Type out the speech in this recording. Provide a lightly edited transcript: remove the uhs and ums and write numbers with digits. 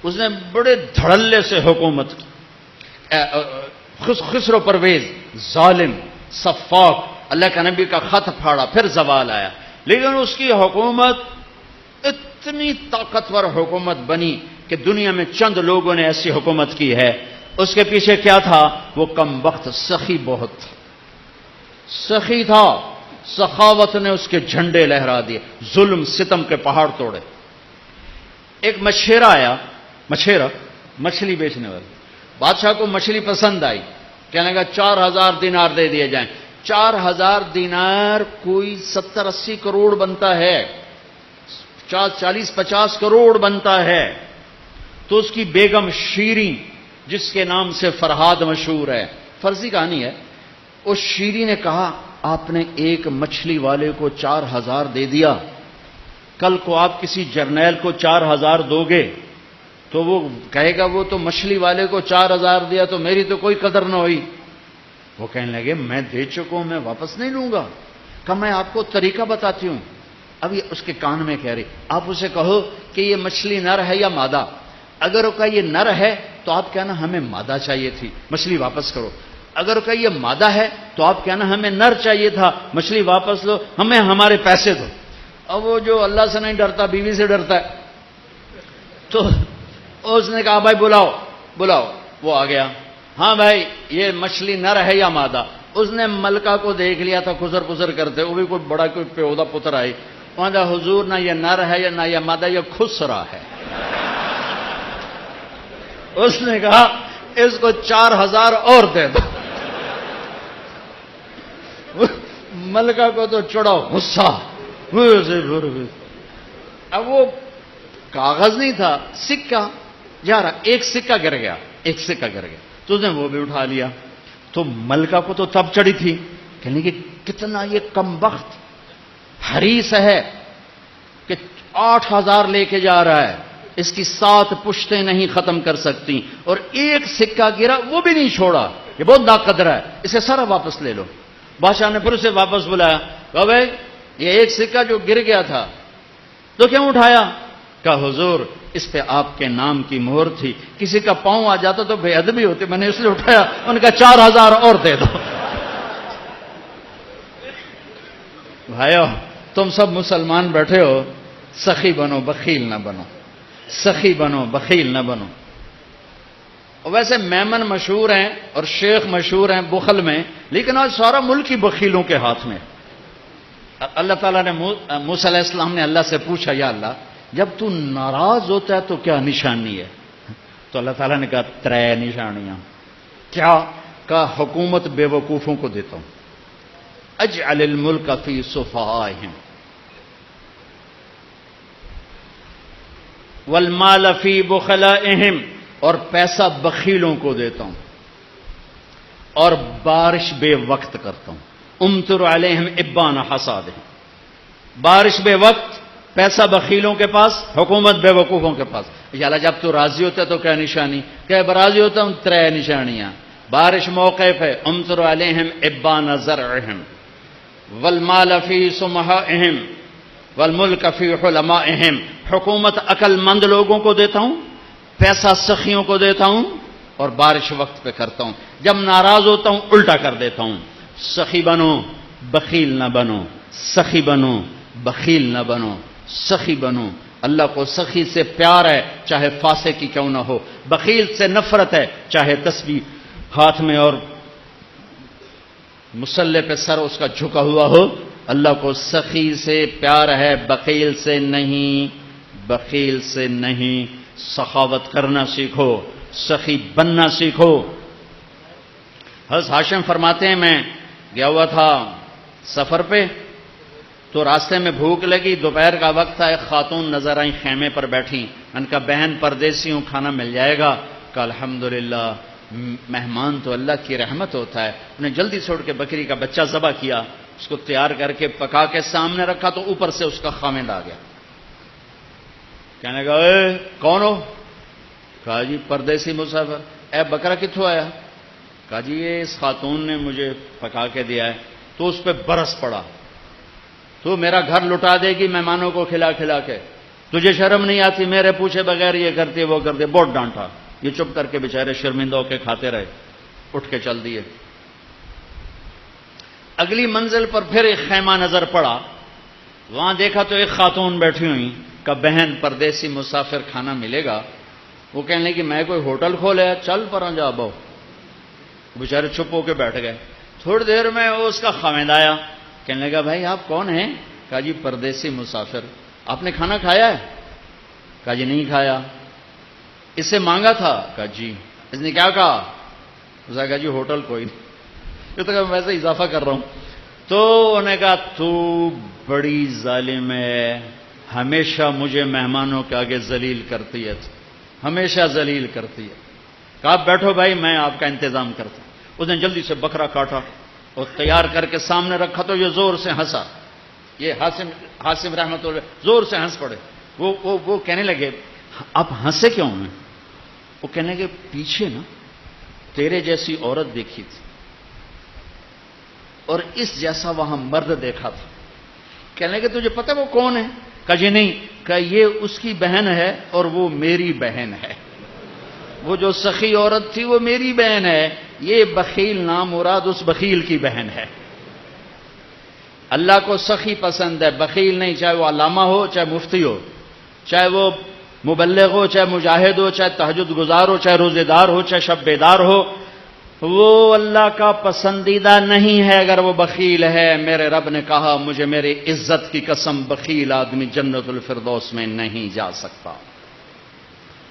اس نے بڑے دھڑلے سے حکومت کی، خسرو پرویز، ظالم، سفاک، اللہ کا نبی کا خط پھاڑا، پھر زوال آیا، لیکن اس کی حکومت اتنی طاقتور حکومت بنی کہ دنیا میں چند لوگوں نے ایسی حکومت کی ہے۔ اس کے پیچھے کیا تھا؟ وہ کم وقت سخی بہت تھا، سخی تھا، سخاوت نے اس کے جھنڈے لہرا دیے، ظلم ستم کے پہاڑ توڑے۔ ایک مچھیرا آیا، مچھیرا مچھلی بیچنے والا، بادشاہ کو مچھلی پسند آئی، کہنے لگا 4000 دینار دے دیے جائیں۔ 4000 دینار کوئی 70-80 کروڑ بنتا ہے، 40-50 کروڑ بنتا ہے۔ تو اس کی بیگم شیریں، جس کے نام سے فرہاد مشہور ہے، فرضی کہانی ہے، اس شیریں نے کہا آپ نے ایک مچھلی والے کو 4000 دے دیا، کل کو آپ کسی جرنیل کو 4000 دو گے تو وہ کہے گا وہ تو مچھلی والے کو 4000 دیا تو میری تو کوئی قدر نہ ہوئی۔ وہ کہنے لگے میں دے چکا ہوں، میں واپس نہیں لوں گا۔ کہ میں آپ کو طریقہ بتاتی ہوں۔ اب یہ اس کے کان میں کہہ رہی، آپ اسے کہو کہ یہ مچھلی نر ہے یا مادہ، اگر وہ کہا یہ نر ہے تو آپ کہنا ہمیں مادہ چاہیے تھی، مچھلی واپس کرو۔ اگر وہ کہا یہ مادہ ہے تو آپ کہنا ہمیں نر چاہیے تھا، مچھلی واپس لو، ہمیں ہمارے پیسے دو۔ اب وہ جو اللہ سے نہیں ڈرتا بیوی سے ڈرتا ہے، تو اس نے کہا بھائی بلاؤ بلاؤ۔ وہ آ گیا، ہاں بھائی یہ مچھلی نر ہے یا مادہ؟ اس نے ملکہ کو دیکھ لیا تھا خسر پسر کرتے، وہ بھی کوئی بڑا کوئی پیودا پتر آئی، وہاں کہا حضور نہ یہ نر ہے یا نہ یہ مادہ، یہ خسرا ہے۔ اس نے کہا اس کو 4000 اور دے دو۔ ملکہ کو تو چڑھا غصہ، اب وہ کاغذ نہیں تھا، سکہ جا رہا، ایک سکہ گر گیا، ایک سکہ گر گیا، تو اس نے وہ بھی اٹھا لیا۔ تو ملکہ کو تو تب چڑھی تھی، کہنے کہ کتنا یہ کم بخت حریص ہے کہ 8000 لے کے جا رہا ہے، اس کی 7 پشتیں نہیں ختم کر سکتی، اور ایک سکہ گرا وہ بھی نہیں چھوڑا، یہ بہت ناقدر ہے، اسے سارا واپس لے لو۔ بادشاہ نے پھر اسے واپس بلایا، کہا بھائی یہ ایک سکہ جو گر گیا تھا تو کیوں اٹھایا؟ کہا حضور اس پہ آپ کے نام کی مہر تھی، کسی کا پاؤں آ جاتا تو بے ادبی ہوتی، میں نے اس لیے اٹھایا۔ ان کا 4000 اور دے دو۔ بھائیو تم سب مسلمان بیٹھے ہو، سخی بنو بخیل نہ بنو، سخی بنو بخیل نہ بنو۔ اور ویسے میمن مشہور ہیں اور شیخ مشہور ہیں بخل میں، لیکن آج سارا ملک ہی بخیلوں کے ہاتھ میں۔ اللہ تعالیٰ نے موسیٰ علیہ السلام نے اللہ سے پوچھا یا اللہ جب تو ناراض ہوتا ہے تو کیا نشانی ہے؟ تو اللہ تعالیٰ نے کہا 3 نشانیاں۔ کیا؟ کہا حکومت بے وقوفوں کو دیتا ہوں، اجعل الملک فی صفائہم والمال فی بخلائہم، اور پیسہ بخیلوں کو دیتا ہوں، اور بارش بے وقت کرتا ہوں، امطر علیہم ابان حصادہم، بارش بے وقت، پیسہ بخیلوں کے پاس، حکومت بے وقوفوں کے پاس۔ یا اللہ جب تو راضی ہوتا ہے تو کیا نشانی؟ کہ راضی ہوتا ہوں 3 نشانیاں، بارش موقع پہ، امطر علیہم ابان زرعہم والمال فی سمہائہم والملک فی حلمائہم، حکومت عقل مند لوگوں کو دیتا ہوں، پیسہ سخیوں کو دیتا ہوں، اور بارش وقت پہ کرتا ہوں، جب ناراض ہوتا ہوں الٹا کر دیتا ہوں۔ سخی بنو بخیل نہ بنو، سخی بنو بخیل نہ بنو، سخی بنو۔ اللہ کو سخی سے پیار ہے چاہے فاسق کی کیوں نہ ہو، بخیل سے نفرت ہے چاہے تسبیح ہاتھ میں اور مصلے پہ سر اس کا جھکا ہوا ہو۔ اللہ کو سخی سے پیار ہے، بخیل سے نہیں، بخیل سے نہیں۔ سخاوت کرنا سیکھو، سخی بننا سیکھو۔ حضرت ہاشم فرماتے ہیں میں گیا ہوا تھا سفر پہ، تو راستے میں بھوک لگی، دوپہر کا وقت تھا، ایک خاتون نظر آئی خیمے پر بیٹھی، ان کا بہن پردیسی ہوں، کھانا مل جائے گا؟ کہ الحمدللہ، مہمان تو اللہ کی رحمت ہوتا ہے۔ انہیں جلدی چھوڑ کے بکری کا بچہ ذبح کیا، اس کو تیار کر کے پکا کے سامنے رکھا، تو اوپر سے اس کا خامند آ گیا، کہنے لگا اے کون ہو؟ کہا جی پردیسی مسافر۔ اے بکرا کتوں آیا؟ کہا جی یہ اس خاتون نے مجھے پکا کے دیا ہے۔ تو اس پہ برس پڑا، تو میرا گھر لٹا دے گی مہمانوں کو کھلا کھلا کے۔ تجھے شرم نہیں آتی میرے پوچھے بغیر یہ کرتی وہ کرتی، بہت ڈانٹا۔ یہ چپ کر کے بیچارے شرمندہ ہو کے کھاتے رہے، اٹھ کے چل دیے۔ اگلی منزل پر پھر ایک خیمہ نظر پڑا، وہاں دیکھا تو ایک خاتون بیٹھی ہوئی، کہ بہن پردیسی مسافر کھانا ملے گا؟ وہ کہنے لگی میں کوئی ہوٹل کھولے، چل پر جا بہو۔ بیچارے چپ ہو کے بیٹھ گئے۔ تھوڑی دیر میں وہ اس کا خاوند آیا، کہنے لگا بھائی آپ کون ہیں؟ کہا جی پردیسی مسافر، آپ نے کھانا کھایا ہے؟ کہا جی نہیں کھایا۔ اس سے مانگا تھا؟ کہا جی۔ اس نے کیا کہا؟ اس نے کہا جی ہوٹل کوئی نہیں، یہ تو میں ویسے اضافہ کر رہا ہوں۔ تو انہوں نے کہا تو بڑی ظالم ہے، ہمیشہ مجھے مہمانوں کے آگے ذلیل کرتی ہے، ہمیشہ ذلیل کرتی ہے۔ کہا آپ بیٹھو بھائی میں آپ کا انتظام کرتا ہوں۔ اس نے جلدی سے بکرا کاٹا اور تیار کر کے سامنے رکھا تو یہ زور سے ہنسا۔ یہ حاسم رحمت اللہ زور سے ہنس پڑے۔ وہ کہنے لگے آپ ہنسے کیوں ہیں؟ وہ کہنے لگے پیچھے نا تیرے جیسی عورت دیکھی تھی اور اس جیسا وہاں مرد دیکھا تھا۔ کہنے لگے تجھے پتہ وہ کون ہے؟ کہا جی نہیں۔ کہا یہ اس کی بہن ہے اور وہ میری بہن ہے۔ وہ جو سخی عورت تھی وہ میری بہن ہے، یہ بخیل نامراد اس بخیل کی بہن ہے۔ اللہ کو سخی پسند ہے، بخیل نہیں، چاہے وہ علامہ ہو چاہے مفتی ہو، چاہے وہ مبلغ ہو چاہے مجاہد ہو چاہے تہجد گزار ہو چاہے روزے دار ہو چاہے شب بیدار ہو، وہ اللہ کا پسندیدہ نہیں ہے اگر وہ بخیل ہے۔ میرے رب نے کہا مجھے میری عزت کی قسم بخیل آدمی جنت الفردوس میں نہیں جا سکتا۔